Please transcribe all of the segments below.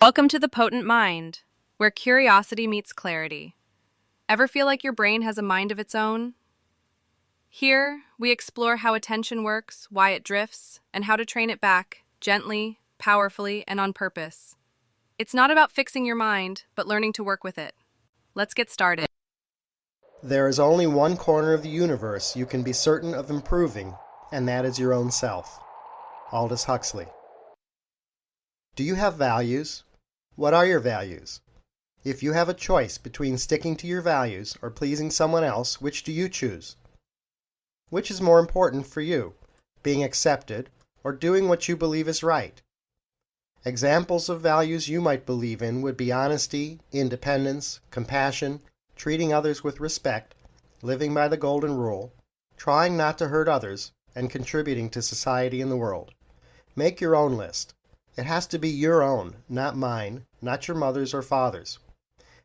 Welcome to the Potent Mind, where curiosity meets clarity. Ever feel like your brain has a mind of its own? Here, we explore how attention works, why it drifts, and how to train it back, gently, powerfully, and on purpose. It's not about fixing your mind, but learning to work with it. Let's get started. There is only one corner of the universe you can be certain of improving, and that is your own self. Aldous Huxley. Do you have values? What are your values? If you have a choice between sticking to your values or pleasing someone else, which do you choose? Which is more important for you, being accepted or doing what you believe is right? Examples of values you might believe in would be honesty, independence, compassion, treating others with respect, living by the golden rule, trying not to hurt others, and contributing to society and the world. Make your own list. It has to be your own, not mine, not your mother's or father's.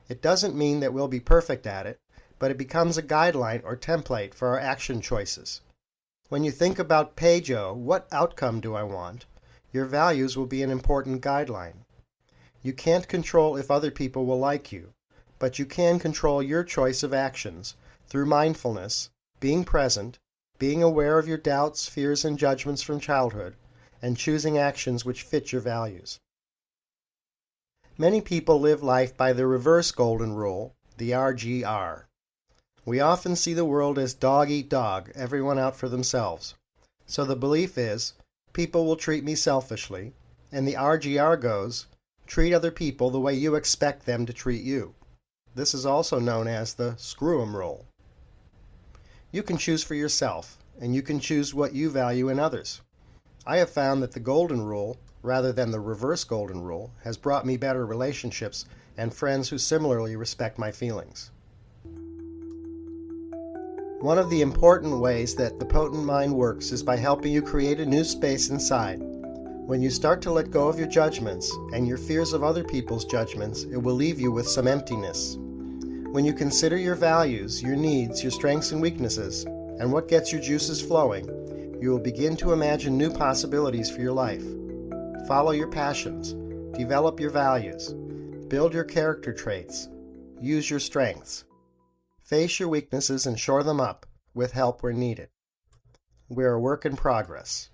It doesn't mean that we'll be perfect at it, but it becomes a guideline or template for our action choices. When you think about "Pay Joe, what outcome do I want?" your values will be an important guideline. You can't control if other people will like you, but you can control your choice of actions through mindfulness, being present, being aware of your doubts, fears, and judgments from childhood, and choosing actions which fit your values. Many people live life by the reverse golden rule, the RGR. We often see the world as dog eat dog, everyone out for themselves. So the belief is, people will treat me selfishly, and the RGR goes, treat other people the way you expect them to treat you. This is also known as the screw 'em rule. You can choose for yourself, and you can choose what you value in others. I have found that the golden rule, rather than the reverse golden rule, has brought me better relationships and friends who similarly respect my feelings. One of the important ways that the Potent Mind works is by helping you create a new space inside. When you start to let go of your judgments and your fears of other people's judgments, it will leave you with some emptiness. When you consider your values, your needs, your strengths and weaknesses, and what gets your juices flowing, you will begin to imagine new possibilities for your life. Follow your passions, develop your values, build your character traits, use your strengths. Face your weaknesses and shore them up with help where needed. We're a work in progress.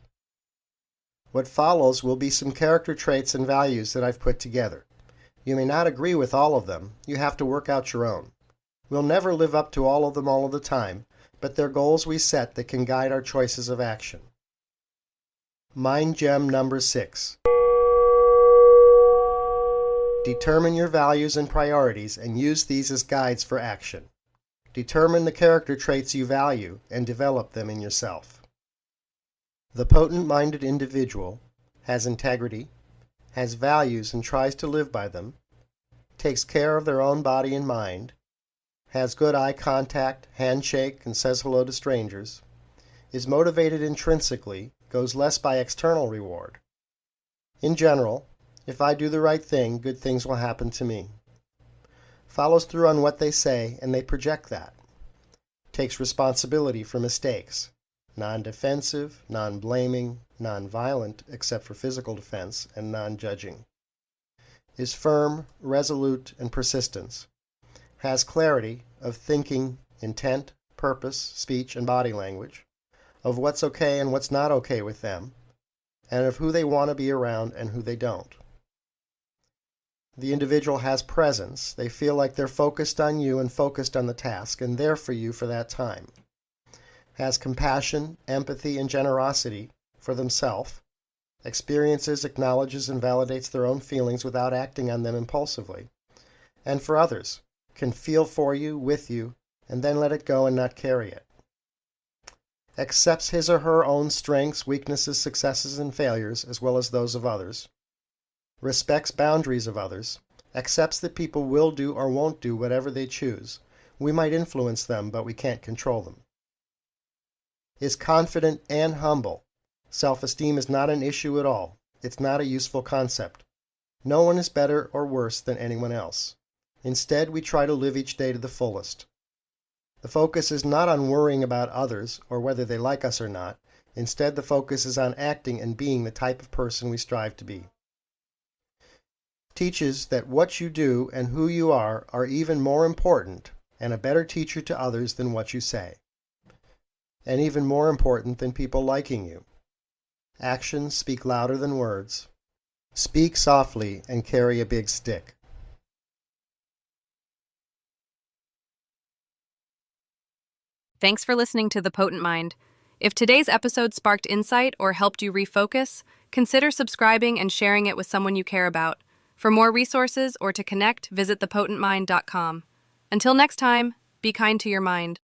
What follows will be some character traits and values that I've put together. You may not agree with all of them. You have to work out your own. We'll never live up to all of them all of the time, but they're goals we set that can guide our choices of action. Mind Gem number 6. Determine your values and priorities and use these as guides for action. Determine the character traits you value and develop them in yourself. The potent-minded individual has integrity, has values and tries to live by them, takes care of their own body and mind, has good eye contact, handshake, and says hello to strangers, is motivated intrinsically, goes less by external reward. In general, if I do the right thing, good things will happen to me. Follows through on what they say, and they project that. Takes responsibility for mistakes. Non-defensive, non-blaming, non-violent except for physical defense, and non-judging. Is firm, resolute, and persistent. Has clarity of thinking, intent, purpose, speech, and body language, of what's okay and what's not okay with them, and of who they want to be around and who they don't. The individual has presence. They feel like they're focused on you and focused on the task and there for you for that time. Has compassion, empathy, and generosity for themselves. Experiences, acknowledges, and validates their own feelings without acting on them impulsively. And for others, can feel for you, with you, and then let it go and not carry it. Accepts his or her own strengths, weaknesses, successes, and failures, as well as those of others. Respects boundaries of others. Accepts that people will do or won't do whatever they choose. We might influence them, but we can't control them. Is confident and humble. Self-esteem is not an issue at all. It's not a useful concept. No one is better or worse than anyone else. Instead, we try to live each day to the fullest. The focus is not on worrying about others or whether they like us or not. Instead, the focus is on acting and being the type of person we strive to be. teaches that what you do and who you are even more important and a better teacher to others than what you say, and even more important than people liking you. Actions speak louder than words. Speak softly and carry a big stick. Thanks for listening to The Potent Mind. If today's episode sparked insight or helped you refocus, consider subscribing and sharing it with someone you care about. For more resources or to connect, visit thepotentmind.com. Until next time, be kind to your mind.